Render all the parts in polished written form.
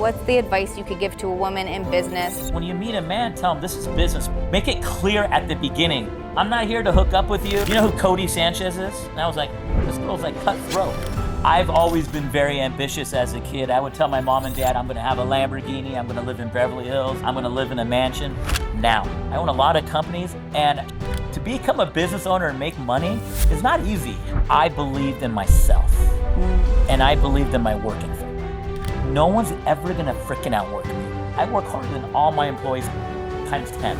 What's the advice you could give to a woman in business? When you meet a man, tell him this is business. Make it clear at the beginning. I'm not here to hook up with you. You know who Codie Sanchez is? And I was like, this girl's like cutthroat. I've always been very ambitious as a kid. I would tell my mom and dad, I'm gonna have a Lamborghini, I'm gonna live in Beverly Hills, I'm gonna live in a mansion. Now, I own a lot of companies, and to become a business owner and make money is not easy. I believed in myself, and I believed in my work ethic. No one's ever gonna frickin' outwork me. I work harder than all my employees times 10.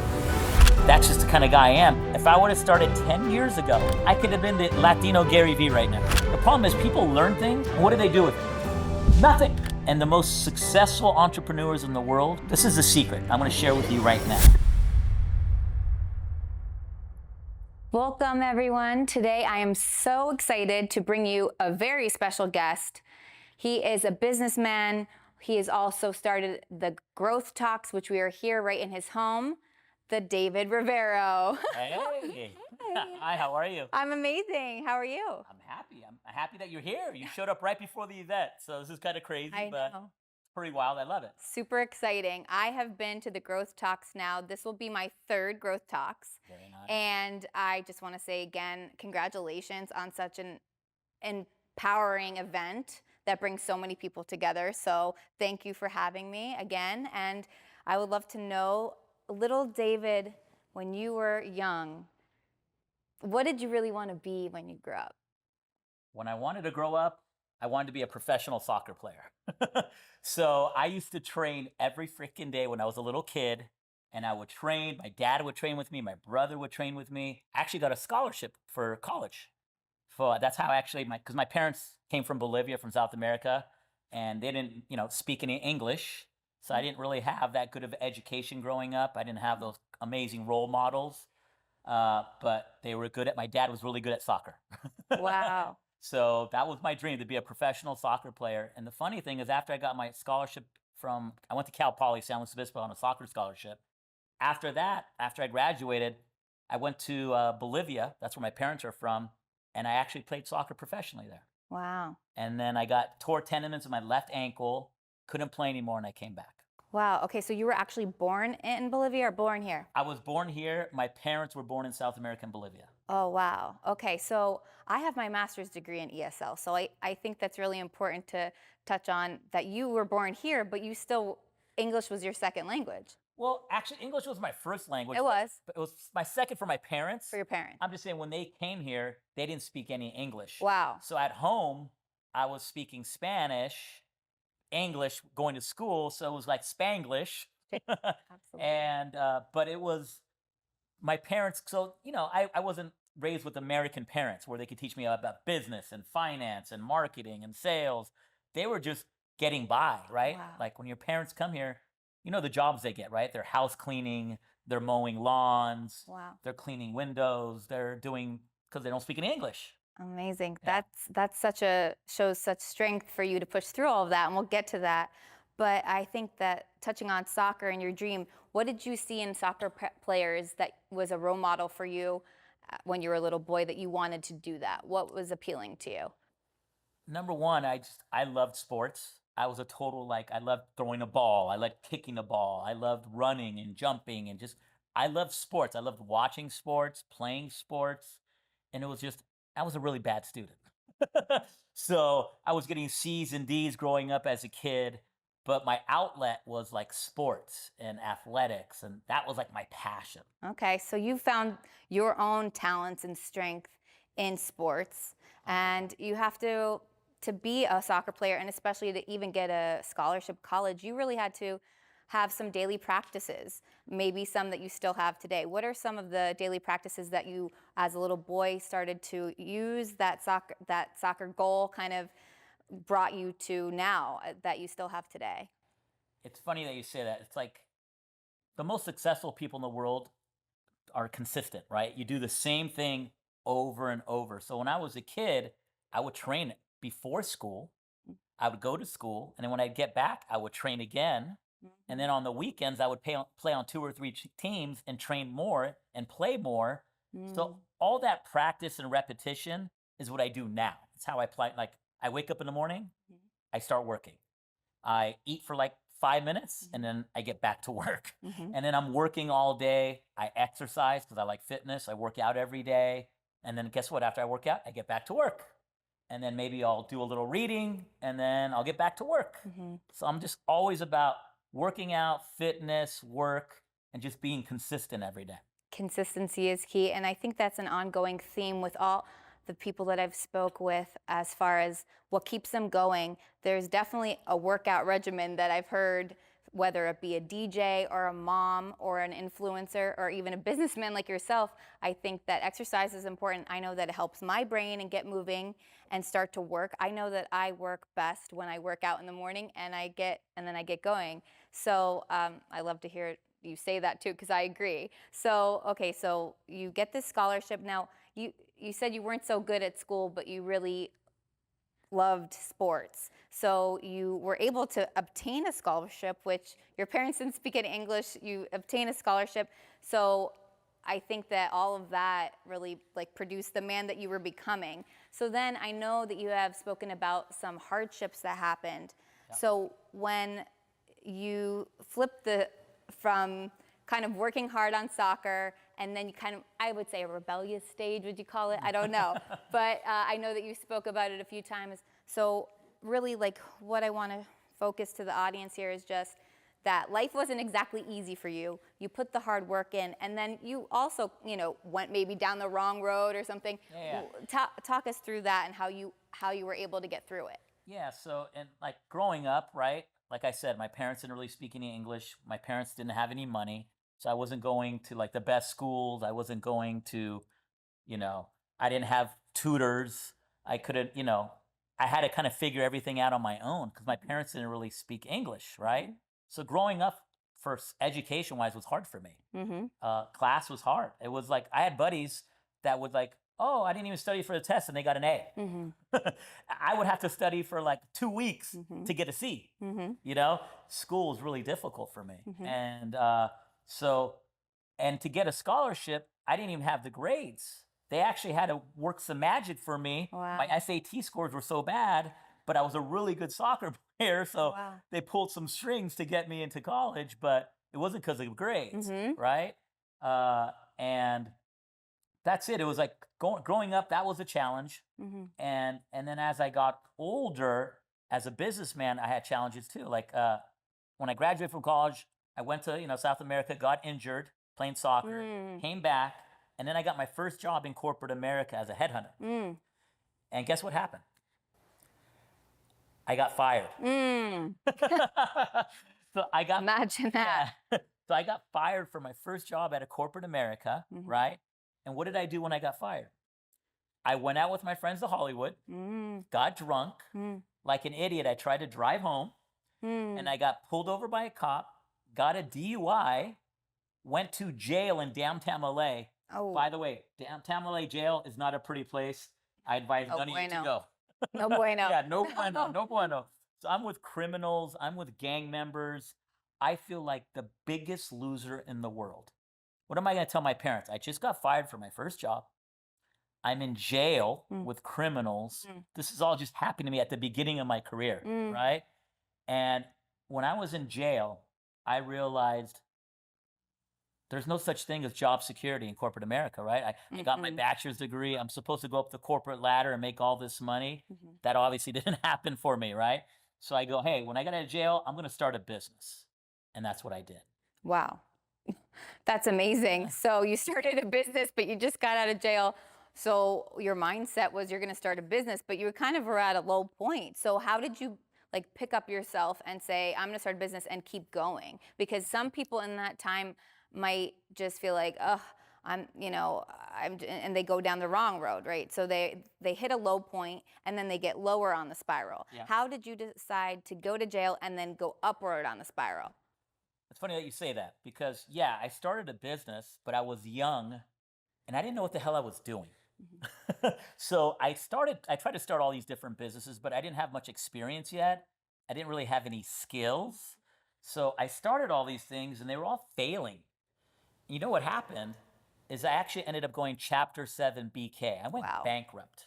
That's just the kind of guy I am. If I would have started 10 years ago, I could have been the Latino Gary Vee right now. The problem is people learn things, and what do they do with it? Nothing. And the most successful entrepreneurs in the world, this is a secret I'm gonna share with you right now. Welcome everyone. Today I am so excited to bring you a very special guest. He is a businessman. He has also started the Growth Talks, which we are here right in his home, the David Rivero. Hey. Hi, how are you? I'm amazing. How are you? I'm happy. I'm happy that you're here. You showed up right before the event, so this is kind of crazy, but it's pretty wild. I love it. Super exciting. I have been to the Growth Talks now. This will be my third Growth Talks. Very nice. And I just want to say again, congratulations on such an empowering event that brings so many people together. So thank you for having me again. And I would love to know, little David, when you were young, what did you really want to be when you grew up? When I wanted to grow up, I wanted to be a professional soccer player. So I used to train every freaking day when I was a little kid, and I would train. My dad would train with me. My brother would train with me. I actually got a scholarship for college. That's how because my parents came from Bolivia, from South America, and they didn't, speak any English. So I didn't really have that good of education growing up. I didn't have those amazing role models, but they were good my dad was really good at soccer. Wow. So that was my dream, to be a professional soccer player. And the funny thing is, after I got my scholarship I went to Cal Poly San Luis Obispo on a soccer scholarship. After that, after I graduated, I went to Bolivia. That's where my parents are from. And I actually played soccer professionally there. Wow. And then I tore tendons in my left ankle, couldn't play anymore, and I came back. Wow. Okay, so you were actually born in Bolivia or born here? I was born here. My parents were born in South America and Bolivia. Oh, wow. Okay, so I have my master's degree in ESL. So I think that's really important to touch on that you were born here, but English was your second language. Well, actually, English was my first language. It was. But it was my second for my parents. For your parents. I'm just saying, when they came here, they didn't speak any English. Wow. So at home, I was speaking Spanish, English, going to school. So it was like Spanglish. Absolutely. And, but it was my parents. So, I wasn't raised with American parents where they could teach me about business and finance and marketing and sales. They were just getting by, right? Wow. Like when your parents come here, the jobs they get, right? They're house cleaning, they're mowing lawns, Wow. they're cleaning windows, because they don't speak any English. Amazing. Yeah. Shows such strength for you to push through all of that, and we'll get to that. But I think that touching on soccer and your dream, what did you see in soccer players that was a role model for you when you were a little boy that you wanted to do that? What was appealing to you? Number one, I loved sports. I was a total, I loved throwing a ball. I liked kicking a ball. I loved running and jumping and I loved sports. I loved watching sports, playing sports. And I was a really bad student. So I was getting C's and D's growing up as a kid, but my outlet was like sports and athletics. And that was like my passion. Okay, so you found your own talents and strength in sports, and you have to be a soccer player, and especially to even get a scholarship college, you really had to have some daily practices, maybe some that you still have today. What are some of the daily practices that you, as a little boy, started to use that soccer goal kind of brought you to now that you still have today? It's funny that you say that. It's like the most successful people in the world are consistent, right? You do the same thing over and over. So when I was a kid, I would train before school. I would go to school, and then when I'd get back, I would train again. And then on the weekends, I would play on 2 or 3 teams and train more and play more. So all that practice and repetition is what I do now. It's how I play. Like I wake up in the morning, I start working. I eat for like 5 minutes, and then I get back to work. And then I'm working all day. I exercise because I like fitness. I work out every day. And then guess what? After I work out, I get back to work. And then maybe I'll do a little reading, and then I'll get back to work. So I'm just always about working out, fitness, work, and just being consistent every day. Consistency is key, and I think that's an ongoing theme with all the people that I've spoke with as far as what keeps them going. There's definitely a workout regimen that I've heard, whether it be a DJ or a mom or an influencer or even a businessman like yourself. I think that exercise is important. I know that it helps my brain and get moving and start to work. I know that I work best when I work out in the morning and then I get going. So I love to hear you say that too, because I agree. So, okay, so you get this scholarship. Now, you said you weren't so good at school, but you really loved sports. So you were able to obtain a scholarship, which your parents didn't speak any English. You obtained a scholarship. So I think that all of that really like produced the man that you were becoming. So then I know that you have spoken about some hardships that happened. Yep. So when you flipped from kind of working hard on soccer, and then you kind of, I would say a rebellious stage, would you call it? I don't know. But I know that you spoke about it a few times. So really, like, what I want to focus to the audience here is just that life wasn't exactly easy for you. You put the hard work in, and then you also, went maybe down the wrong road or something. Yeah. Talk us through that and how you were able to get through it. Yeah, so, and like growing up, right? Like I said, my parents didn't really speak any English. My parents didn't have any money. So I wasn't going to like the best schools. I wasn't going to, I didn't have tutors. I couldn't, I had to kind of figure everything out on my own because my parents didn't really speak English, right? So growing up for education-wise was hard for me. Class was hard. It was like, I had buddies that would like, oh, I didn't even study for the test and they got an A. I would have to study for like 2 weeks to get a C. School was really difficult for me. And and to get a scholarship, I didn't even have the grades. They actually had to work some magic for me. Wow. My SAT scores were so bad, but I was a really good soccer player. So they pulled some strings to get me into college, but it wasn't because of grades, right? And that's it. It was like growing up, that was a challenge. And then as I got older, as a businessman, I had challenges too. Like when I graduated from college, I went to South America, got injured playing soccer, came back, and then I got my first job in corporate America as a headhunter. And guess what happened? I got fired. So I got Imagine that. Yeah. So I got fired for my first job at a corporate America, right? And what did I do when I got fired? I went out with my friends to Hollywood, got drunk. Like an idiot, I tried to drive home, and I got pulled over by a cop, got a DUI, went to jail in downtown LA. Oh. By the way, downtown LA jail is not a pretty place. I advise none of you to go. No bueno. Yeah, no bueno, no bueno. So I'm with criminals, I'm with gang members. I feel like the biggest loser in the world. What am I going to tell my parents? I just got fired from my first job. I'm in jail with criminals. This is all just happened to me at the beginning of my career, right? And when I was in jail, I realized there's no such thing as job security in corporate America, right? I got my bachelor's degree. I'm supposed to go up the corporate ladder and make all this money. That obviously didn't happen for me, right? So I go, hey, when I get out of jail, I'm going to start a business. And that's what I did. Wow. That's amazing. So you started a business, but you just got out of jail. So your mindset was you're going to start a business, but you kind of were at a low point. So how did you like pick up yourself and say, I'm going to start a business and keep going? Because some people in that time might just feel like, oh, and they go down the wrong road, right? So they hit a low point and then they get lower on the spiral. Yeah. How did you decide to go to jail and then go upward on the spiral? It's funny that you say that because, yeah, I started a business, but I was young and I didn't know what the hell I was doing. So I tried to start all these different businesses, but I didn't have much experience yet. I didn't really have any skills. So I started all these things and they were all failing. You know what happened is I actually ended up going Chapter 7 BK. I went bankrupt.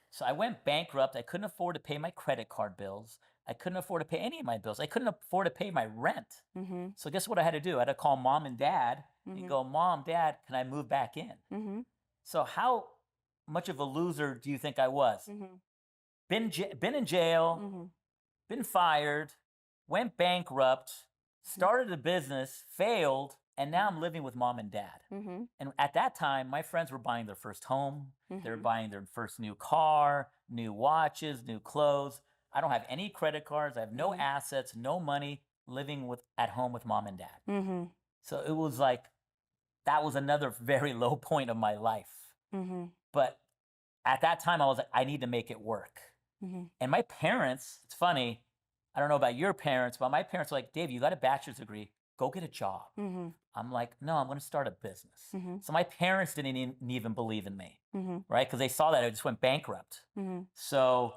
So I went bankrupt. I couldn't afford to pay my credit card bills. I couldn't afford to pay any of my bills. I couldn't afford to pay my rent. Mm-hmm. So guess what I had to do? I had to call mom and dad and go, Mom, Dad, can I move back in? Mm-hmm. So how much of a loser do you think I was? Mm-hmm. Been in jail, Mm-hmm. been fired, went bankrupt, started a business, failed, and now I'm living with mom and dad. Mm-hmm. And at that time, my friends were buying their first home. They were Mm-hmm. buying their first new car, new watches, new clothes. I don't have any credit cards. I have no assets, no money, living at home with mom and dad. Mm-hmm. So it was like, that was another very low point of my life. Mm-hmm. But at that time, I was like, I need to make it work. Mm-hmm. And my parents, it's funny, I don't know about your parents, but my parents were like, Dave, you got a bachelor's degree, go get a job. Mm-hmm. I'm like, no, I'm going to start a business. Mm-hmm. So my parents didn't even believe in me, Mm-hmm. right? Because they saw that I just went bankrupt. Mm-hmm. So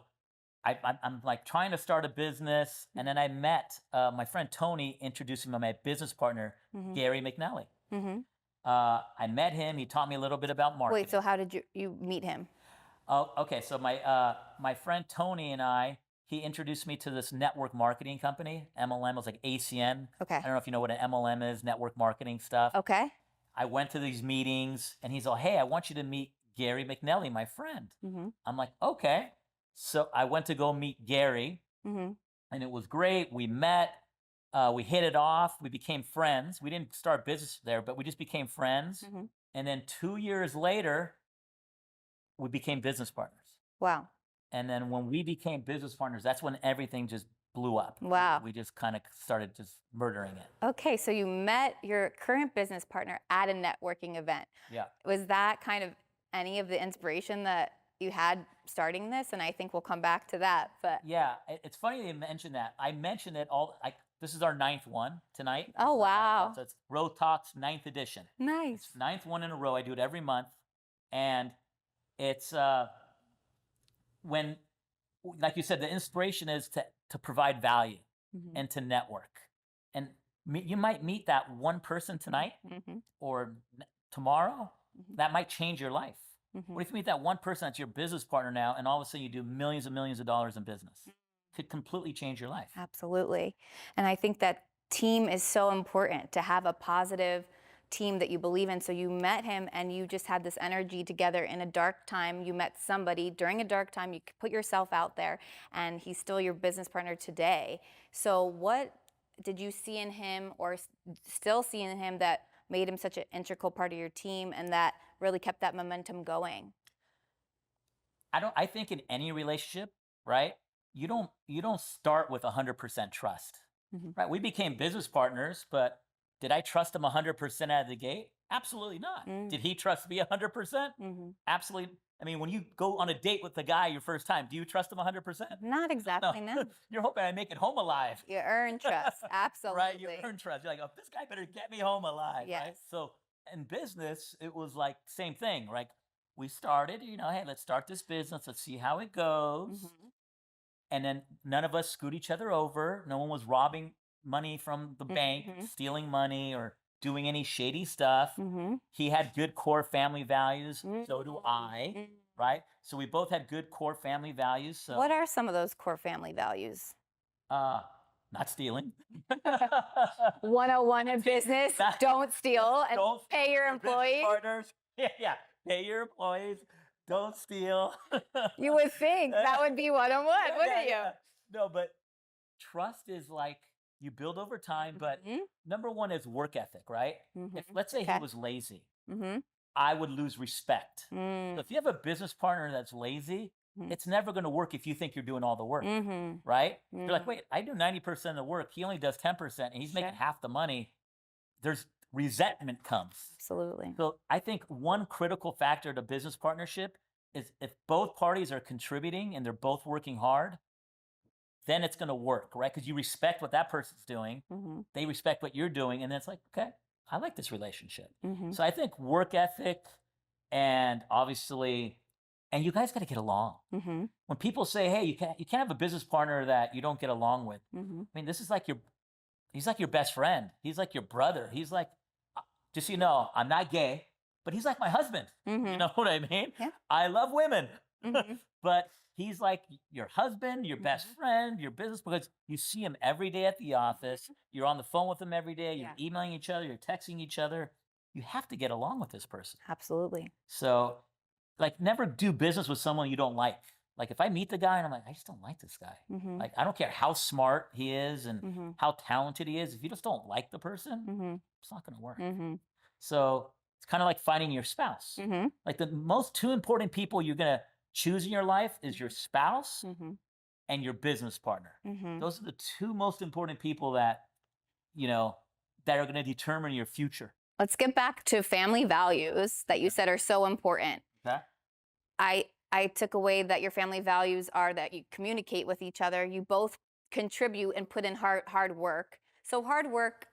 I'm like trying to start a business. And then I met my friend Tony, introducing me to my business partner, Gary McNally. Mm-hmm. I met him. He taught me a little bit about marketing. Wait, so how did you meet him? Oh, okay. So my friend Tony and he introduced me to this network marketing company. MLM was like ACN. Okay. I don't know if you know what an MLM is, network marketing stuff. Okay. I went to these meetings and he's like, hey, I want you to meet Gary McNally, my friend. Mm-hmm. I'm like, okay. So I went to go meet Gary Mm-hmm. and it was great. We met, we hit it off. We became friends. We didn't start business there, but we just became friends. Mm-hmm. And then 2 years later, we became business partners. Wow. And then when we became business partners, that's when everything just blew up. Wow. We just kind of started just murdering it. Okay, so you met your current business partner at a networking event. Yeah. Was that kind of any of the inspiration that you had starting this? And I think we'll come back to that. But Yeah, it's funny you mentioned that. I mentioned it this is our 9th one tonight. Oh, wow. So it's Road Talks 9th edition. Nice. It's 9th one in a row. I do it every month. And it's when, like you said, the inspiration is to provide value and to network. And you might meet that one person tonight or tomorrow that might change your life. What if you meet that one person that's your business partner now and all of a sudden you do millions and millions of dollars in business? Could completely change your life. Absolutely. And I think that team is so important, to have a positive team that you believe in. So you met him and you just had this energy together in a dark time. You met somebody during a dark time. You put yourself out there and he's still your business partner today. So what did you see in him or still see in him that made him such an integral part of your team and that really kept that momentum going? I think in any relationship, right? You don't start with 100% trust, right? We became business partners, but did I trust him 100% out of the gate? Absolutely not. Did he trust me 100%? Absolutely. I mean, when you go on a date with the guy your first time, do you trust him 100%? Not exactly, no. You're hoping I make it home alive. You earn trust, absolutely. Right, you earn trust. You're like, oh, this guy better get me home alive, Yes. right? So in business, it was like same thing. Like we started, hey, let's start this business. Let's see how it goes. And then none of us screwed each other over. No one was robbing money from the bank, stealing money, or doing any shady stuff. He had good core family values. So do I, right? So we both had good core family values. So what are some of those core family values? Not stealing. 101 in business, don't steal and Don't pay your employees. Partners. Yeah, pay your employees. Don't steal. You would think that would be 101, wouldn't you? Yeah. No, but trust is like you build over time, but number one is work ethic, right? If let's say he was lazy, I would lose respect. So if you have a business partner that's lazy, it's never going to work if you think you're doing all the work, right? You're like, wait, I do 90% of the work. He only does 10% and he's making half the money. There's resentment comes. Absolutely. So I think one critical factor to business partnership is if both parties are contributing and they're both working hard, then it's going to work, right? Because you respect what that person's doing. They respect what you're doing. And then it's like, okay, I like this relationship. So I think work ethic and obviously, and you guys got to get along. When people say, hey, you can't have a business partner that you don't get along with. I mean, this is like he's like your best friend. He's like your brother. He's like, just so you know, I'm not gay, but he's like my husband. You know what I mean? Yeah. I love women, But he's like your husband, your best friend, your business, because you see him every day at the office. You're on the phone with him every day. You're Yeah. emailing each other. You're texting each other. You have to get along with this person. Absolutely. So, like, never do business with someone you don't like. Like, if I meet the guy and I'm like, I just don't like this guy. Like, I don't care how smart he is and how talented he is. If you just don't like the person, it's not going to work. So it's kind of like finding your spouse. Like, the most two important people you're going to choose in your life is your spouse and your business partner. Those are the two most important people that, that are going to determine your future. Let's get back to family values that you said are so important. Okay. I took away that your family values are that you communicate with each other, you both contribute and put in hard work. So hard work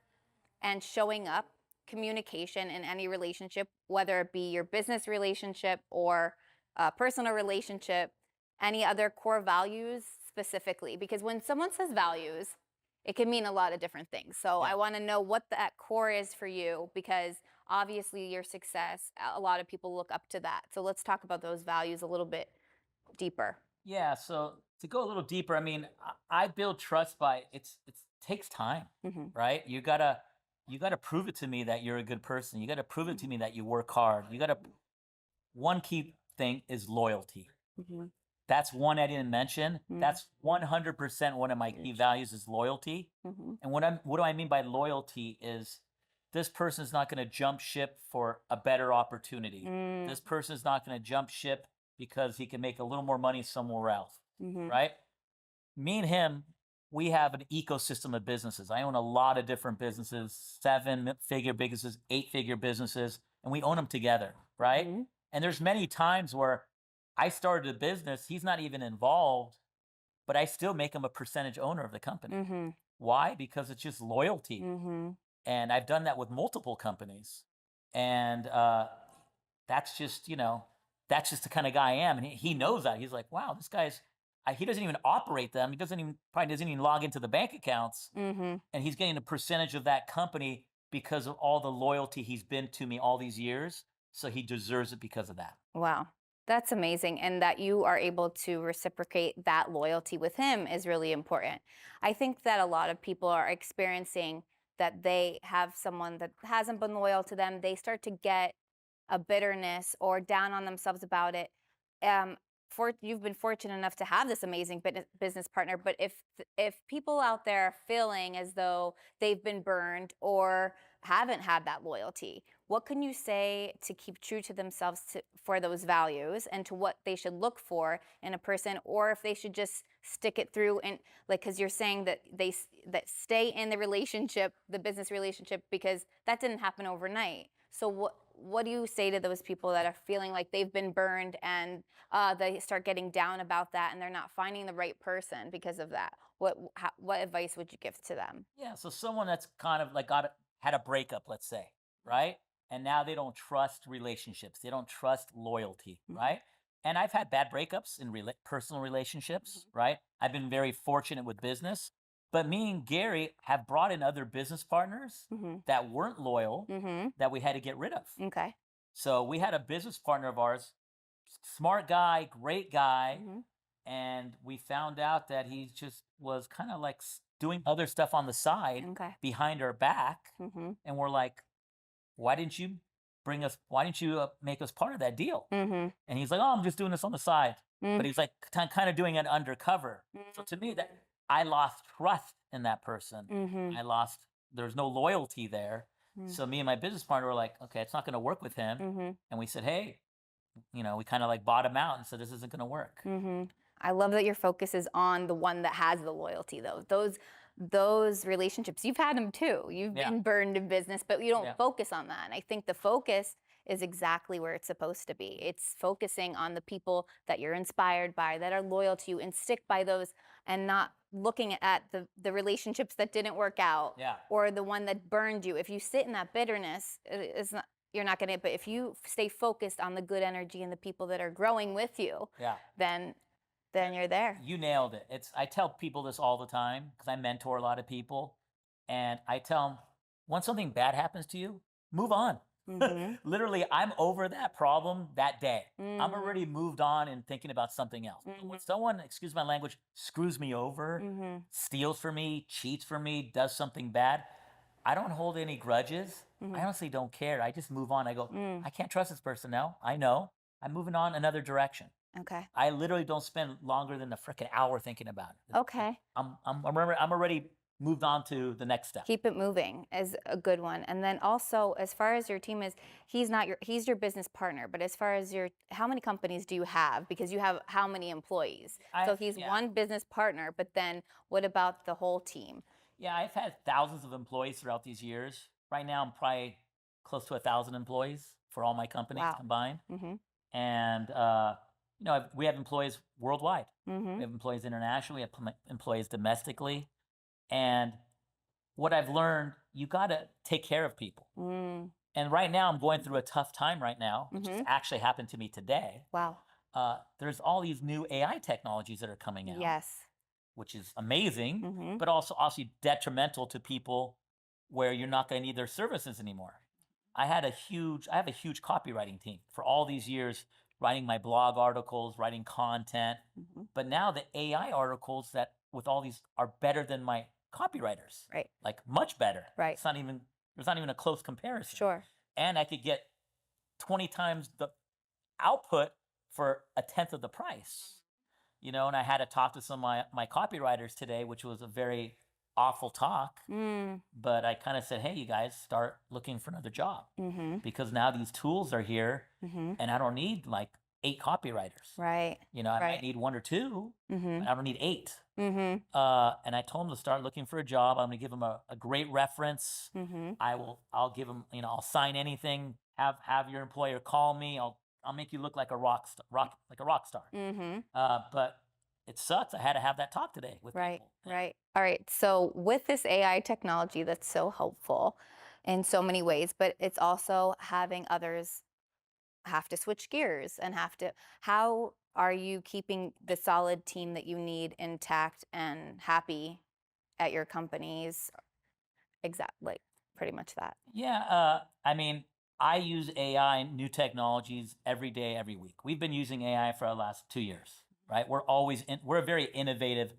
and showing up, communication in any relationship, whether it be your business relationship or a personal relationship, any other core values specifically, because when someone says values, it can mean a lot of different things. So I want to know what that core is for you, because obviously your success, a lot of people look up to that. So let's talk about those values a little bit deeper. Yeah. So to go a little deeper, I mean, I build trust by it takes time, right? You gotta prove it to me that you're a good person. You gotta prove it to me that you work hard. One key thing is loyalty. That's one I didn't mention. That's 100% one of my key values is loyalty. And what do I mean by loyalty is this person is not going to jump ship for a better opportunity. This person is not going to jump ship because he can make a little more money somewhere else, right? Me and him, we have an ecosystem of businesses. I own a lot of different businesses, 7-figure businesses, 8-figure businesses, and we own them together, right? And there's many times where I started a business, he's not even involved, but I still make him a percentage owner of the company. Why? Because it's just loyalty. And I've done that with multiple companies. And that's just the kind of guy I am. And he knows that. He's like, wow, this guy's, he doesn't even operate them. He probably doesn't even log into the bank accounts. And he's getting a percentage of that company because of all the loyalty he's been to me all these years. So he deserves it because of that. Wow. That's amazing. And that you are able to reciprocate that loyalty with him is really important. I think that a lot of people are experiencing that they have someone that hasn't been loyal to them. They start to get a bitterness or down on themselves about it. You've been fortunate enough to have this amazing business partner, but if people out there are feeling as though they've been burned or haven't had that loyalty, what can you say to keep true to themselves for those values and to what they should look for in a person, or if they should just stick it through and because you're saying that that stay in the relationship, the business relationship, because that didn't happen overnight. So what do you say to those people that are feeling like they've been burned and they start getting down about that and they're not finding the right person because of that? What advice would you give to them? Yeah, so someone that's kind of like had a breakup, let's say, right? And now they don't trust relationships. They don't trust loyalty, right? And I've had bad breakups in personal relationships, right? I've been very fortunate with business. But me and Gary have brought in other business partners that weren't loyal that we had to get rid of. Okay. So we had a business partner of ours, smart guy, great guy. And we found out that he just was kind of like doing other stuff on the side behind our back. And we're like, why didn't you make us part of that deal? And he's like, oh, I'm just doing this on the side. But he's like kind of doing it undercover. So to me, that I lost trust in that person. There's no loyalty there. So me and my business partner were like, okay, it's not going to work with him. And we said, hey, we kind of like bought him out and said, this isn't going to work. I love that your focus is on the one that has the loyalty, though. Those relationships, you've had them too. You've been burned in business, but you don't focus on that. And I think the focus is exactly where it's supposed to be. It's focusing on the people that you're inspired by, that are loyal to you, and stick by those, and not looking at the relationships that didn't work out or the one that burned you. If you sit in that bitterness, you're not going to, but if you stay focused on the good energy and the people that are growing with you, then you're there. You nailed it. I tell people this all the time because I mentor a lot of people, and I tell them, once something bad happens to you, move on. Literally, I'm over that problem that day. I'm Mm. already moved on and thinking about something else. But when someone, excuse my language, screws me over, steals from me, cheats from me, does something bad, I don't hold any grudges. I honestly don't care. I just move on. I go, I can't trust this person now. I know. I'm moving on another direction. Okay. I literally don't spend longer than a freaking hour thinking about it. Okay. I'm already moved on to the next step. Keep it moving is a good one. And then also, as far as your team is, he's your business partner, but as far as how many companies do you have? Because you have how many employees? So he's one business partner, but then what about the whole team? Yeah, I've had thousands of employees throughout these years. Right now, I'm probably close to 1,000 employees for all my companies combined. And we have employees worldwide. We have employees internationally. We have employees domestically. And what I've learned, you got to take care of people. And right now, I'm going through a tough time right now, which just actually happened to me today. Wow. There's all these new AI technologies that are coming out. Yes. Which is amazing, but also detrimental to people where you're not going to need their services anymore. I have a huge copywriting team for all these years, writing my blog articles, writing content. But now the AI articles that with all these are better than my copywriters. Right. Like much better. Right. There's not even a close comparison. Sure. And I could get 20 times the output for a tenth of the price. And I had to talk to some of my copywriters today, which was a very awful talk. But I kind of said, hey, you guys, start looking for another job. Because now these tools are here and I don't need like 8 copywriters. Right. I might need 1 or 2, but I don't need 8. And I told them to start looking for a job. I'm going to give them a great reference. I'll give them, I'll sign anything, have your employer call me. I'll make you look like a rock star. But it sucks. I had to have that talk today with people. Right. All right. So with this AI technology that's so helpful in so many ways, but it's also having others have to switch gears and how are you keeping the solid team that you need intact and happy at your companies? Exactly. Pretty much that. Yeah. I use AI, new technologies every day, every week. We've been using AI for the last 2 years, right? We're a very innovative,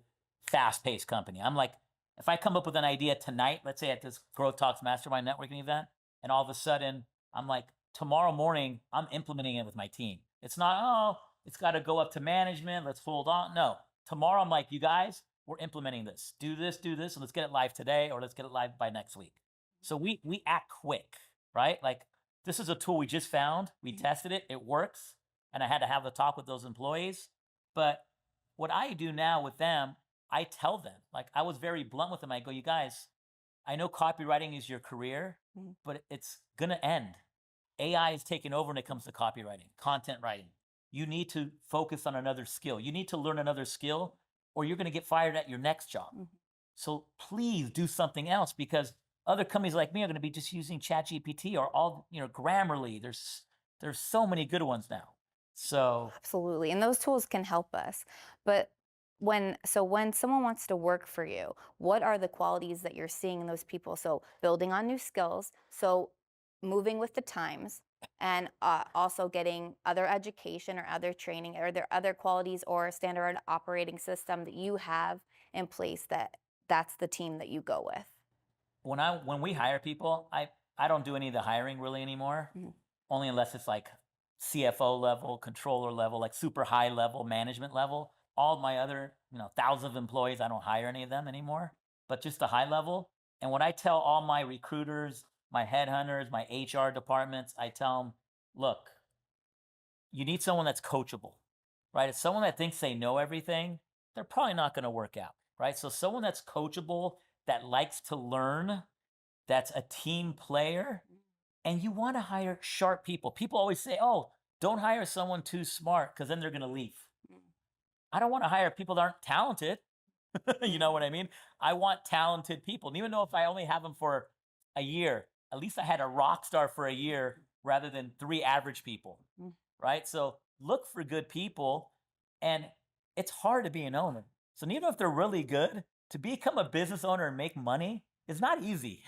fast-paced company. I'm like, if I come up with an idea tonight, let's say at this Growth Talks Mastermind Networking event, and all of a sudden I'm like, tomorrow morning, I'm implementing it with my team. It's not, it's got to go up to management. Let's hold on. No, tomorrow I'm like, you guys, we're implementing this. Do this, and let's get it live today, or let's get it live by next week. So we act quick, right? Like, this is a tool we just found. We tested it. It works. And I had to have the talk with those employees. But what I do now with them, I tell them, like I was very blunt with them. I go, you guys, I know copywriting is your career, but it's going to end. AI is taking over when it comes to copywriting, content writing. You need to focus on another skill. You need to learn another skill or you're going to get fired at your next job. So please do something else because other companies like me are going to be just using ChatGPT or Grammarly. There's so many good ones now. So absolutely, and those tools can help us. But when someone wants to work for you, what are the qualities that you're seeing in those people? So building on new skills, so moving with the times, and also getting other education or other training. Are there other qualities or standard operating system that you have in place that's the team that you go with? When we hire people, I don't do any of the hiring really anymore, only unless it's like CFO level, controller level, like super high level, management level. All my other, thousands of employees, I don't hire any of them anymore, but just the high level. And when I tell all my recruiters, my headhunters, my HR departments, I tell them, look, you need someone that's coachable, right? If someone that thinks they know everything, they're probably not going to work out, right? So someone that's coachable, that likes to learn, that's a team player, and you want to hire sharp people. People always say, oh, don't hire someone too smart because then they're going to leave. I don't want to hire people that aren't talented. You know what I mean? I want talented people. And even though if I only have them for a year, at least I had a rock star for a year rather than 3 average people, right? So look for good people, and it's hard to be an owner. So even if they're really good, to become a business owner and make money is not easy.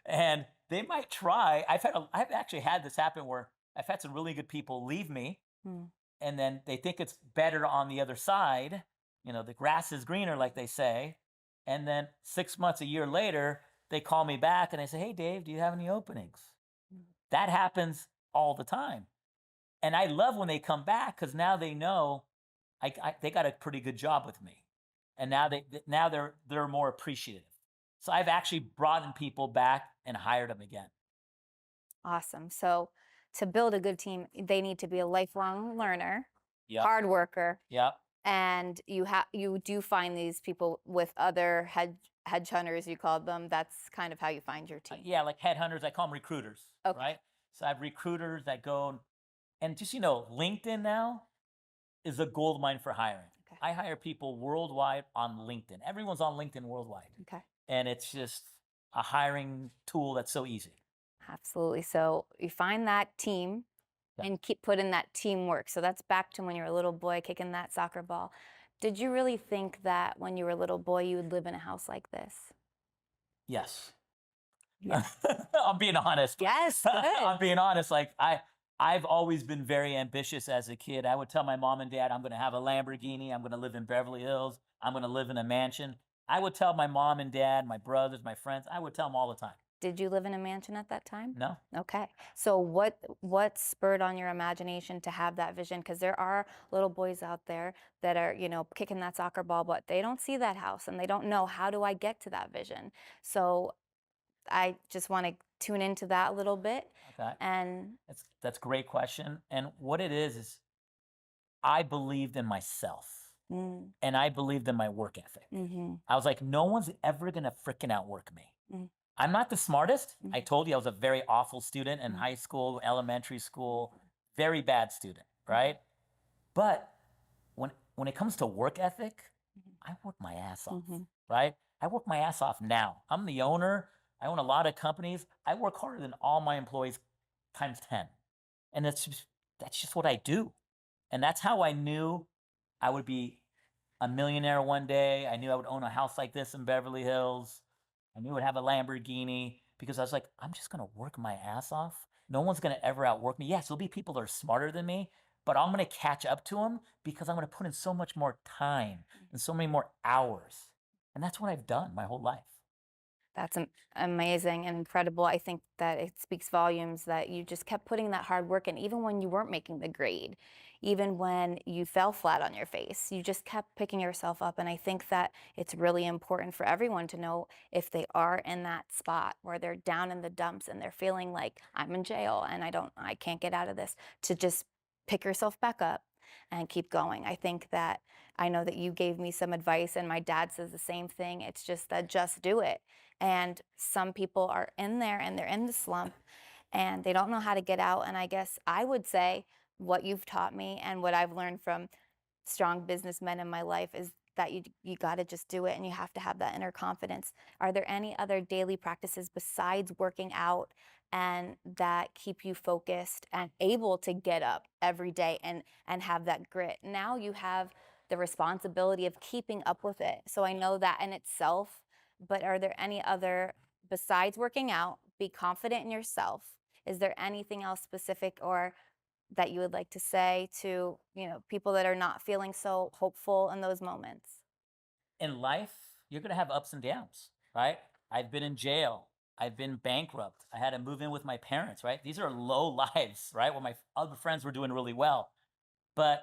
And they might try. I've actually had this happen where I've had some really good people leave me, Mm. and then they think it's better on the other side. The grass is greener, like they say. And then 6 months, a year later, they call me back and they say, "Hey, Dave, do you have any openings?" That happens all the time. And I love when they come back because now they know they got a pretty good job with me. And now they're more appreciative. So I've actually brought in people back and hired them again. Awesome. So to build a good team, they need to be a lifelong learner, Yep. hard worker, Yep. and you do find these people with other hedge hunters, you call them. That's kind of how you find your team. Yeah, like headhunters, I call them recruiters, Okay. right? So I have recruiters that go, and just, LinkedIn now is a gold mine for hiring. Okay. I hire people worldwide on LinkedIn. Everyone's on LinkedIn worldwide. Okay. And it's just a hiring tool that's so easy. Absolutely. So you find that team and keep putting that teamwork. So that's back to when you were a little boy kicking that soccer ball. Did you really think that when you were a little boy you would live in a house like this? Yes. Yeah. I'm being honest. Yes. Good. I'm being honest. Like I've always been very ambitious as a kid. I would tell my mom and dad, I'm going to have a Lamborghini. I'm going to live in Beverly Hills. I'm going to live in a mansion. I would tell my mom and dad, my brothers, my friends, I would tell them all the time. Did you live in a mansion at that time? No. Okay. So what spurred on your imagination to have that vision? Because there are little boys out there that are, kicking that soccer ball, but they don't see that house and they don't know, how do I get to that vision? So I just want to tune into that a little bit. Okay. And that's a great question. And what it is I believed in myself and I believed in my work ethic. I was like, no one's ever going to freaking outwork me. I'm not the smartest. I told you I was a very awful student in high school, elementary school, very bad student, right? But when it comes to work ethic, I work my ass off, right? I work my ass off now. I'm the owner. I own a lot of companies. I work harder than all my employees times 10. And that's just what I do. And that's how I knew I would be a millionaire one day. I knew I would own a house like this in Beverly Hills. I knew I'd have a Lamborghini because I was like, I'm just going to work my ass off. No one's going to ever outwork me. Yes, there'll be people that are smarter than me, but I'm going to catch up to them because I'm going to put in so much more time and so many more hours. And that's what I've done my whole life. That's amazing and incredible. I think that it speaks volumes that you just kept putting that hard work in, even when you weren't making the grade, even when you fell flat on your face, you just kept picking yourself up. And I think that it's really important for everyone to know if they are in that spot where they're down in the dumps and they're feeling like, I'm in jail and I can't get out of this, to just pick yourself back up and keep going. I know that you gave me some advice and my dad says the same thing. It's just that just do it. And some people are in there and they're in the slump and they don't know how to get out. And I guess I would say what you've taught me and what I've learned from strong businessmen in my life is that you got to just do it and you have to have that inner confidence. Are there any other daily practices besides working out and that keep you focused and able to get up every day and have that grit? Now you have the responsibility of keeping up with it. So I know that in itself, but are there any other, besides working out, be confident in yourself? Is there anything else specific or that you would like to say to, people that are not feeling so hopeful in those moments? In life, you're going to have ups and downs, right? I've been in jail. I've been bankrupt. I had to move in with my parents, right? These are low lives, right? Where my other friends were doing really well. But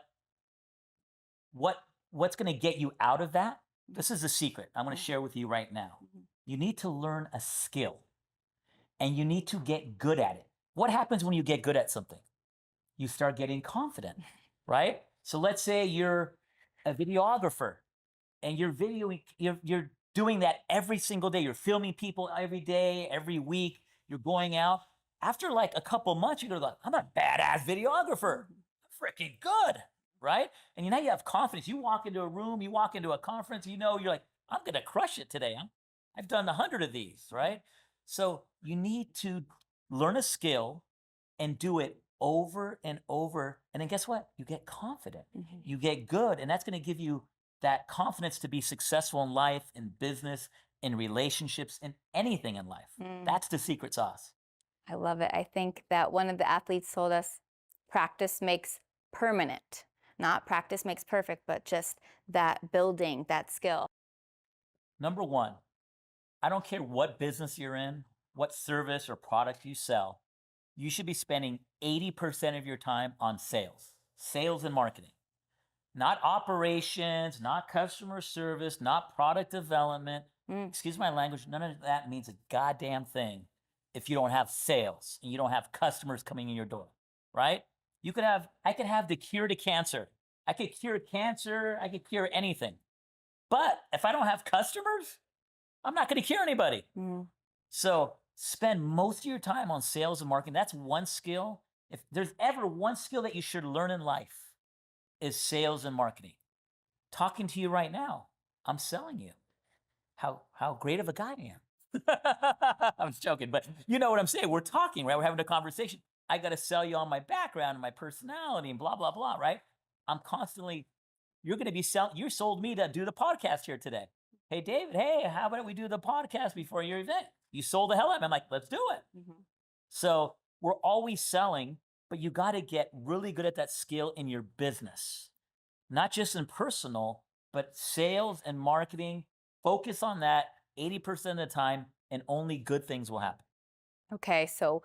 what's going to get you out of that? This is the secret I'm going to share with you right now. You need to learn a skill and you need to get good at it. What happens when you get good at something? You start getting confident, right? So let's say you're a videographer and you're doing that every single day. You're filming people every day, every week. You're going out. After like a couple months, you're going to go, I'm a badass videographer. I'm freaking good, right? And now you have confidence. You walk into a room, you walk into a conference, you're like, I'm going to crush it today. I've done 100 of these, right? So you need to learn a skill and do it over and over. And then guess what? You get confident. You get good. And that's going to give you that confidence to be successful in life, in business, in relationships, in anything in life. That's the secret sauce. I love it. I think that one of the athletes told us practice makes permanent, not practice makes perfect, but just that building that skill. Number one, I don't care what business you're in, what service or product you sell, you should be spending 80% of your time on sales and marketing. Not operations, not customer service, not product development. Excuse my language, none of that means a goddamn thing if you don't have sales and you don't have customers coming in your door, right? I could have the cure to cancer. I could cure cancer, I could cure anything. But if I don't have customers, I'm not going to cure anybody. So spend most of your time on sales and marketing. That's one skill. If there's ever one skill that you should learn in life, is sales and marketing. Talking to you right now, I'm selling you how great of a guy I am. I'm just joking, but you know what I'm saying. We're talking, right? We're having a conversation. I got to sell you on my background and my personality and blah, blah, blah, right? I'm constantly, you're going to be selling, you sold me to do the podcast here today. Hey, David, hey, how about we do the podcast before your event? You sold the hell out of me. I'm like, let's do it. So we're always selling, but you got to get really good at that skill in your business, not just in personal, but sales and marketing. Focus on that 80% of the time, and only good things will happen. Okay, so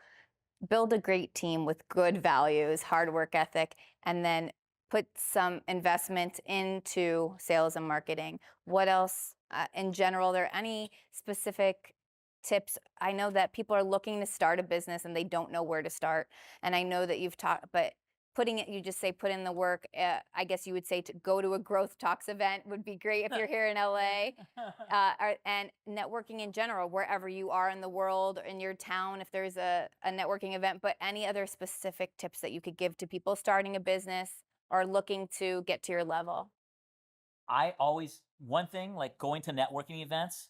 build a great team with good values, hard work ethic, and then put some investment into sales and marketing. What else in general? Are there any specific tips? I know that people are looking to start a business and they don't know where to start. And I know that you've talked, but putting it, you just say put in the work. I guess you would say to go to a growth talks event would be great if you're here in LA. And networking in general, wherever you are in the world, in your town, if there's a networking event, but any other specific tips that you could give to people starting a business or looking to get to your level? One thing, like going to networking events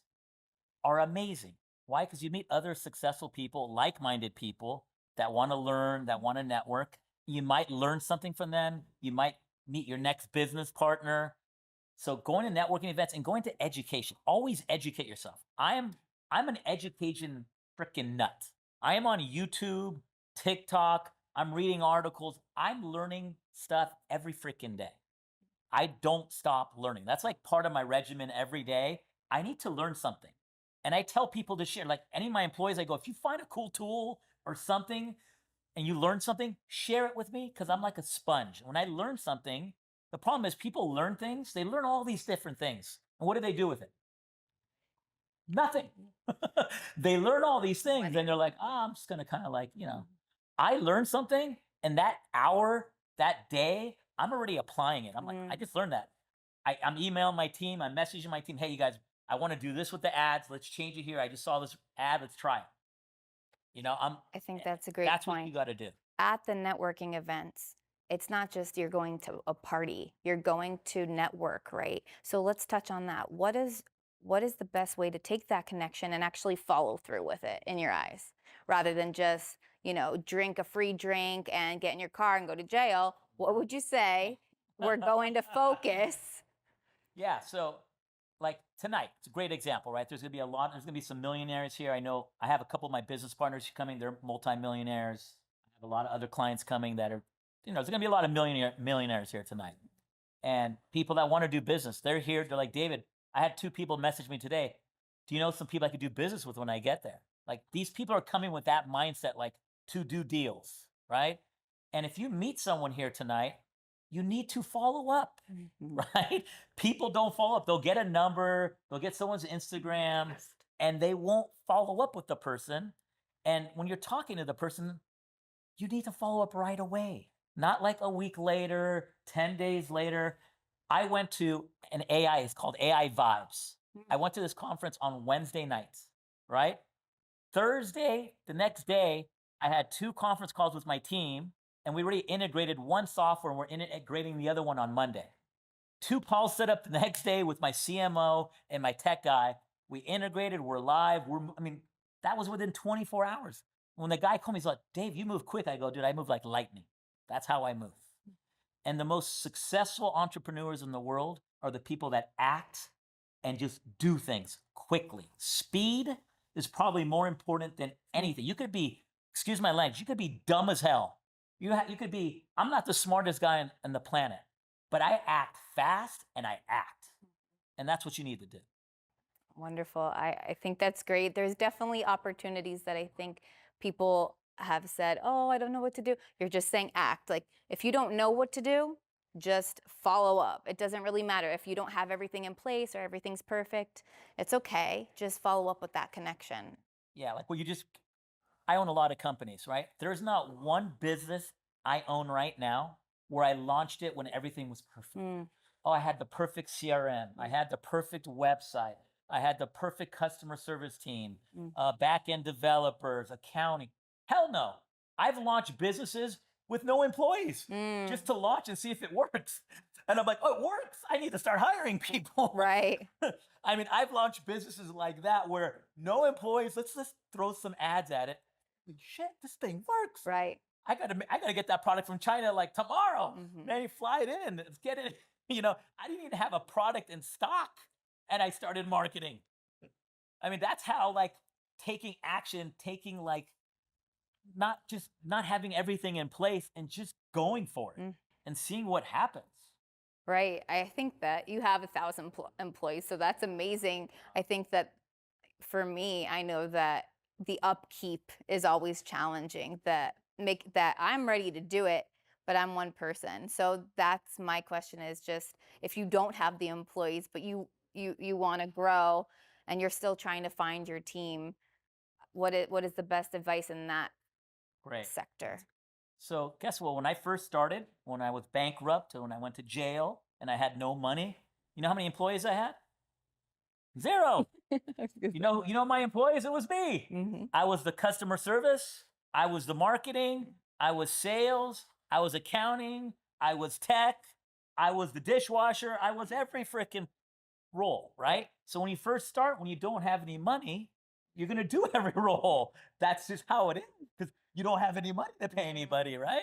are amazing. Why? Because you meet other successful people, like-minded people that want to learn, that want to network. You might learn something from them. You might meet your next business partner. So going to networking events and going to education, always educate yourself. I'm an education freaking nut. I am on YouTube, TikTok. I'm reading articles. I'm learning stuff every freaking day. I don't stop learning. That's like part of my regimen every day. I need to learn something. And I tell people to share, like any of my employees, I go, if you find a cool tool or something and you learn something, share it with me, because I'm like a sponge. When I learn something, the problem is people learn things. They learn all these different things. And what do they do with it? Nothing. They learn all these things and they're like, I'm just going to kind of like, I learned something, and that hour, that day, I'm already applying it. I'm like, I just learned that. I'm emailing my team. I'm messaging my team. Hey, you guys, I want to do this with the ads. Let's change it here. I just saw this ad. Let's try it. I think that's a great That's point. what you got to do. At the networking events, it's not just you're going to a party, you're going to network, right? So let's touch on that. What is the best way to take that connection and actually follow through with it in your eyes, rather than just, drink a free drink and get in your car and go to jail? What would you say? We're going to focus. Yeah, so like tonight, it's a great example, right? There's going to be some millionaires here. I know I have a couple of my business partners coming. They're multimillionaires. I have a lot of other clients coming that are, there's going to be a lot of millionaires here tonight. And people that want to do business, they're here. They're like, David, I had 2 people message me today. Do you know some people I could do business with when I get there? Like, these people are coming with that mindset, like, to do deals, right? And if you meet someone here tonight, you need to follow up, right? People don't follow up. They'll get a number, they'll get someone's Instagram, and they won't follow up with the person. And when you're talking to the person, you need to follow up right away, not like a week later, 10 days later. I went to an AI, it's called AI Vibes. I went to this conference on Wednesday nights, right? Thursday, the next day, I had 2 conference calls with my team, and we already integrated one software, and we're integrating the other one on Monday. 2 calls set up the next day with my CMO and my tech guy. We integrated, we're live. That was within 24 hours. When the guy called me, he's like, Dave, you move quick. I go, dude, I move like lightning. That's how I move. And the most successful entrepreneurs in the world are the people that act and just do things quickly. Speed is probably more important than anything. You could be, excuse my language, you could be dumb as hell. You could be, I'm not the smartest guy on the planet, but I act fast and I act. And that's what you need to do. Wonderful. I think that's great. There's definitely opportunities that I think people have said, oh, I don't know what to do. You're just saying act. Like if you don't know what to do, just follow up. It doesn't really matter if you don't have everything in place or everything's perfect. It's okay. Just follow up with that connection. Yeah, like well, I own a lot of companies, right? There's not one business I own right now where I launched it when everything was perfect. Oh, I had the perfect CRM. I had the perfect website. I had the perfect customer service team, back-end developers, accounting. Hell no. I've launched businesses with no employees just to launch and see if it works. And I'm like, oh, it works. I need to start hiring people. Right. I mean, I've launched businesses like that where no employees, let's just throw some ads at it. Shit, this thing works. Right. I gotta get that product from China like tomorrow. Man, you fly it in, let's get it. You know, I didn't even have a product in stock and I started marketing. I mean, that's how like taking action, taking like not having everything in place and just going for it and seeing what happens. Right. I think that you have 1,000 employees, so that's amazing. I think that for me, I know that the upkeep is always challenging. That I'm ready to do it, but I'm one person. So that's my question is just if you don't have the employees, but you want to grow and you're still trying to find your team, what is the best advice in that sector? So guess what? When I first started, when I was bankrupt, when I went to jail and I had no money, you know how many employees I had? 0. You know my employees? It was me. I was the customer service. I was the marketing. I was sales. I was accounting. I was tech. I was the dishwasher. I was every freaking role, right? So when you first start, when you don't have any money, you're going to do every role. That's just how it is because you don't have any money to pay anybody, right?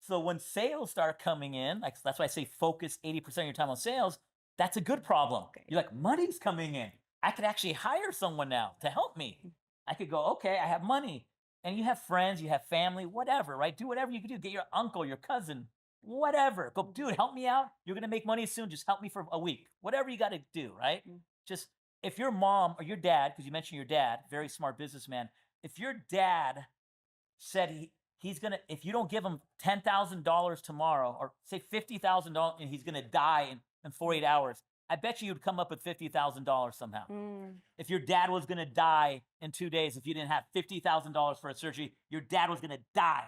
So when sales start coming in, like that's why I say focus 80% of your time on sales. That's a good problem. You're like, money's coming in. I could actually hire someone now to help me. I could go, okay, I have money. And you have friends, you have family, whatever, right? Do whatever you can do. Get your uncle, your cousin, whatever. Go, dude, help me out. You're going to make money soon. Just help me for a week. Whatever you got to do, right? Just if your mom or your dad, because you mentioned your dad, very smart businessman, if your dad said he's going to, if you don't give him $10,000 tomorrow or say $50,000 and he's going to die in 48 hours, I bet you'd come up with $50,000 somehow. If your dad was going to die in 2 days, if you didn't have $50,000 for a surgery, your dad was going to die.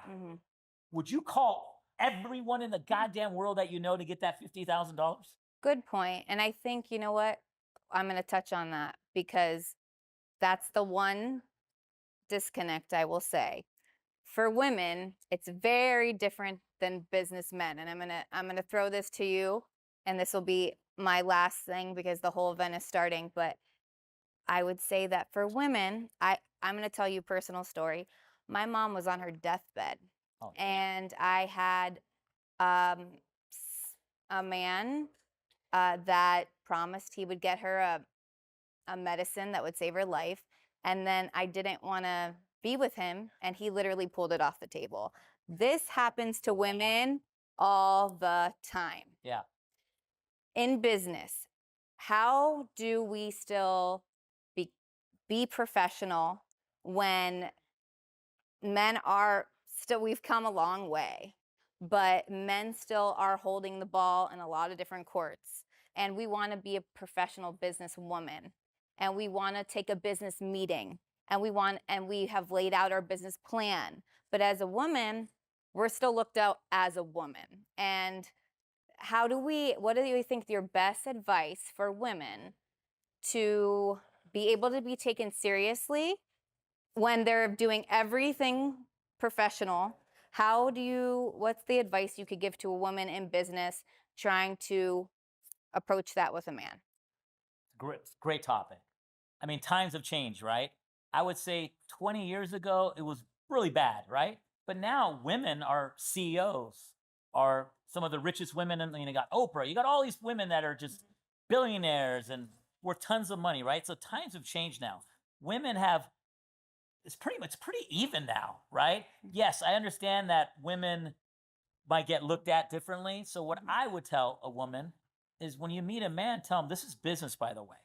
Would you call everyone in the goddamn world that you know to get that $50,000? Good point. And I think, you know what? I'm going to touch on that because that's the one disconnect I will say. For women, it's very different than businessmen. And I'm going to throw this to you, and this will be my last thing because the whole event is starting. But I would say that for women, I'm going to tell you a personal story. My mom was on her deathbed, and I had a man that promised he would get her a medicine that would save her life. And then I didn't want to be with him, and he literally pulled it off the table. This happens to women all the time. Yeah. In business, how do we still be professional when men are still, we've come a long way, but men still are holding the ball in a lot of different courts. And we want to be a professional businesswoman, and we want to take a business meeting, and we have laid out our business plan. But as a woman, we're still looked out as a woman. And what do you think your best advice for women to be able to be taken seriously when they're doing everything professional? What's the advice you could give to a woman in business trying to approach that with a man? Great topic. I mean, times have changed, right? I would say 20 years ago, it was really bad, right? But now women are CEOs, are some of the richest women. And you got Oprah, you got all these women that are just billionaires and worth tons of money, right? So times have changed now. Women have, it's pretty even now, right? Yes, I understand that women might get looked at differently. So what I would tell a woman is when you meet a man, tell him this is business, by the way,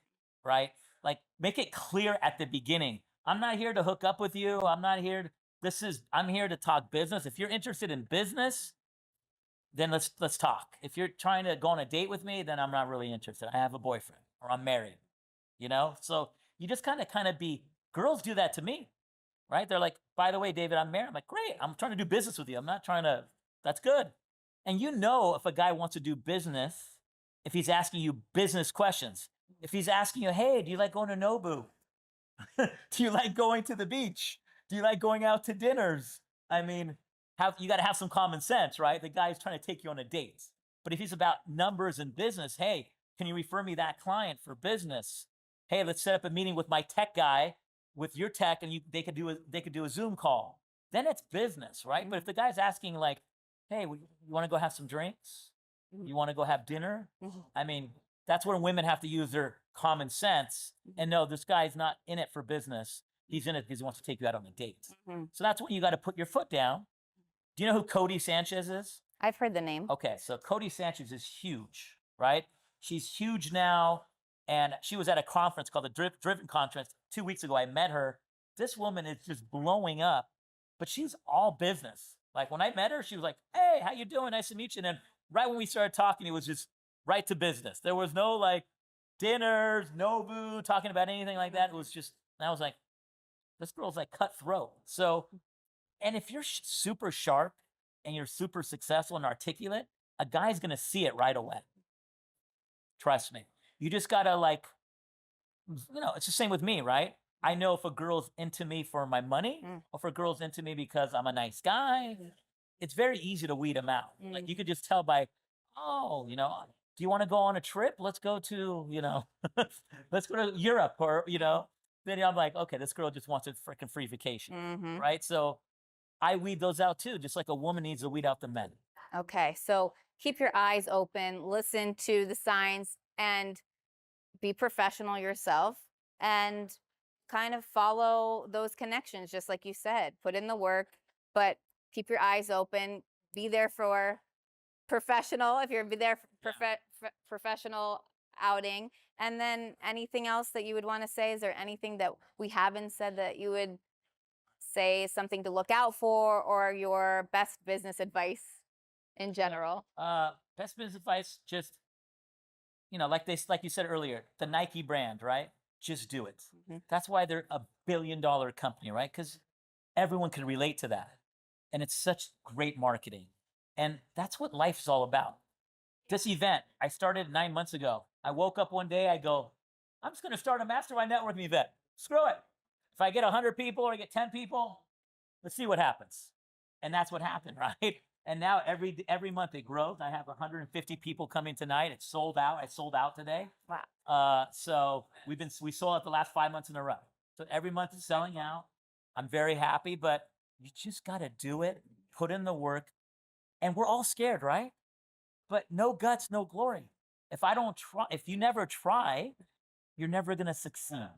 right? Like make it clear at the beginning. I'm not here to hook up with you. I'm here to talk business. If you're interested in business, then let's talk. If you're trying to go on a date with me, then I'm not really interested. I have a boyfriend or I'm married, So you just kind of be, girls do that to me, right? They're like, by the way, David, I'm married. I'm like, great. I'm trying to do business with you. I'm not trying to, that's good. And if a guy wants to do business, if he's asking you business questions, if he's asking you, hey, do you like going to Nobu? Do you like going to the beach? Do you like going out to dinners? I mean, you got to have some common sense, right? The guy's trying to take you on a date. But if he's about numbers and business, hey, can you refer me that client for business? Hey, let's set up a meeting with my tech guy, with your tech, and they could do a Zoom call. Then it's business, right? But if the guy's asking like, hey, you want to go have some drinks? You want to go have dinner? I mean, that's where women have to use their common sense and know this guy's not in it for business. He's in it because he wants to take you out on a date. So that's when you got to put your foot down. Do you know who Codie Sanchez is? I've heard the name. Okay, so Codie Sanchez is huge, right? She's huge now, and she was at a conference called the Driven Conference 2 weeks ago. I met her. This woman is just blowing up, but she's all business. Like when I met her, she was like, hey, how you doing? Nice to meet you. And then right when we started talking, it was just right to business. There was no like dinners, Nobu, talking about anything like that. It was just, and I was like, this girl's like cutthroat. So, and if you're super sharp and you're super successful and articulate, a guy's going to see it right away. Trust me. You just got to like, it's the same with me, right? I know if a girl's into me for my money or if a girl's into me because I'm a nice guy, it's very easy to weed them out. Like you could just tell by, oh, do you want to go on a trip? Let's go to, let's go to Europe or, then I'm like, okay, this girl just wants a freaking free vacation, right? So I weed those out too, just like a woman needs to weed out the men. Okay, so keep your eyes open, listen to the signs, and be professional yourself, and kind of follow those connections, just like you said. Put in the work, but keep your eyes open. Be there for professional, if you're there for professional outing. And then anything else that you would want to say? Is there anything that we haven't said that you would say is something to look out for, or your best business advice in general? Best business advice, just, like you said earlier, the Nike brand, right? Just do it. That's why they're a $1 billion company, right? Because everyone can relate to that. And it's such great marketing. And that's what life's all about. This event, I started 9 months ago. I woke up one day, I go, I'm just going to start a mastermind networking event. Screw it. If I get 100 people or I get 10 people, let's see what happens. And that's what happened, right? And now every month it grows. I have 150 people coming tonight. It's sold out. I sold out today. Wow. So we sold out the last 5 months in a row. So every month it's selling out. I'm very happy, but you just got to do it. Put in the work. And we're all scared, right? But no guts, no glory. If you never try, you're never going to succeed.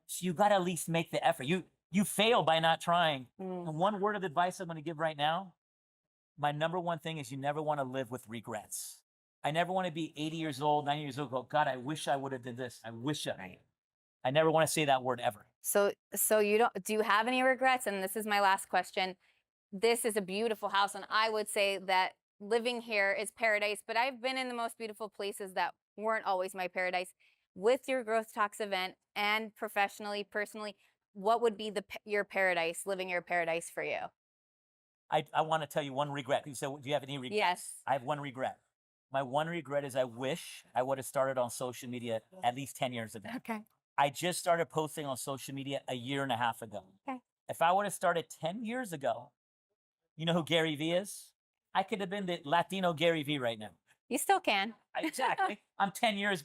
So you got to at least make the effort. You fail by not trying. And one word of advice I'm going to give right now, my number one thing is you never want to live with regrets. I never want to be 80 years old, 90 years old, go, God, I wish I would have did this. I never want to say that word ever. So do you have any regrets? And this is my last question. This is a beautiful house, and I would say that living here is paradise, but I've been in the most beautiful places that weren't always my paradise. With your Growth Talks event and professionally, personally, what would be your paradise, living your paradise for you? I want to tell you one regret. You said, do you have any regrets? Yes. I have one regret. My one regret is I wish I would have started on social media at least 10 years ago. Okay. I just started posting on social media a year and a half ago. Okay. If I would have started 10 years ago, you know who Gary Vee is? I could have been the Latino Gary Vee right now. You still can. Exactly. I'm 10 years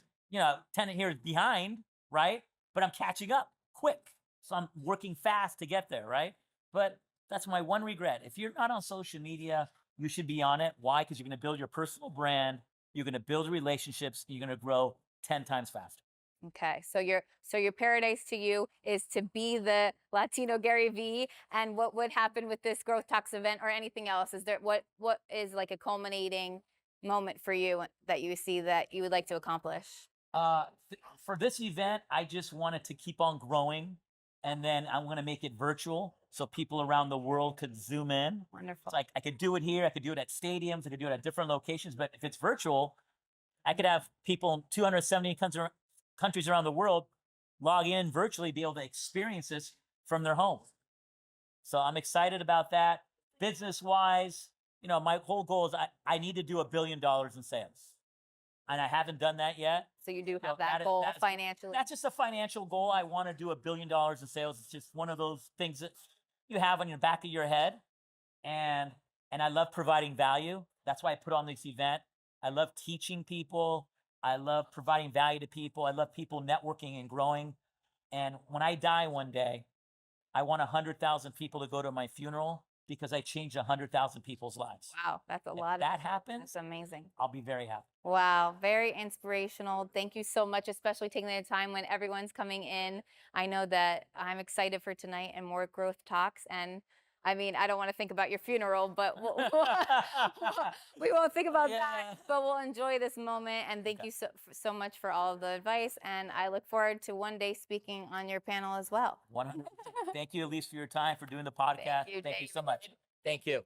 behind, right? But I'm catching up quick. So I'm working fast to get there, right? But that's my one regret. If you're not on social media, you should be on it. Why? Because you're going to build your personal brand. You're going to build relationships. And you're going to grow 10 times faster. Okay, so your paradise to you is to be the Latino Gary Vee, and what would happen with this Growth Talks event or anything else? Is there what is like a culminating moment for you that you see that you would like to accomplish? For this event, I just wanted to keep on growing, and then I'm going to make it virtual so people around the world could zoom in. Wonderful. It's like I could do it here, I could do it at stadiums, I could do it at different locations, but if it's virtual, I could have people in 270 countries around the world log in virtually, be able to experience this from their home. So I'm excited about that. Business wise, my whole goal is I need to do $1 billion in sales. And I haven't done that yet. So you do know, have that that is- goal that is- financially. That's just a financial goal. I want to do $1 billion in sales. It's just one of those things that you have on your back of your head. And I love providing value. That's why I put on this event. I love teaching people. I love providing value to people. I love people networking and growing. And when I die one day, I want 100,000 people to go to my funeral because I changed 100,000 people's lives. Wow, that's a If lot. that happens, That's amazing. I'll be very happy. Wow, very inspirational. Thank you so much, especially taking the time when everyone's coming in. I know that I'm excited for tonight and more growth talks. And I mean, I don't want to think about your funeral, but we won't think about Yeah. that. But we'll enjoy this moment. And thank you so much for all of the advice. And I look forward to one day speaking on your panel as well. 100%. Thank you, Elise, for your time, for doing the podcast. you, Thank you so much. Thank you.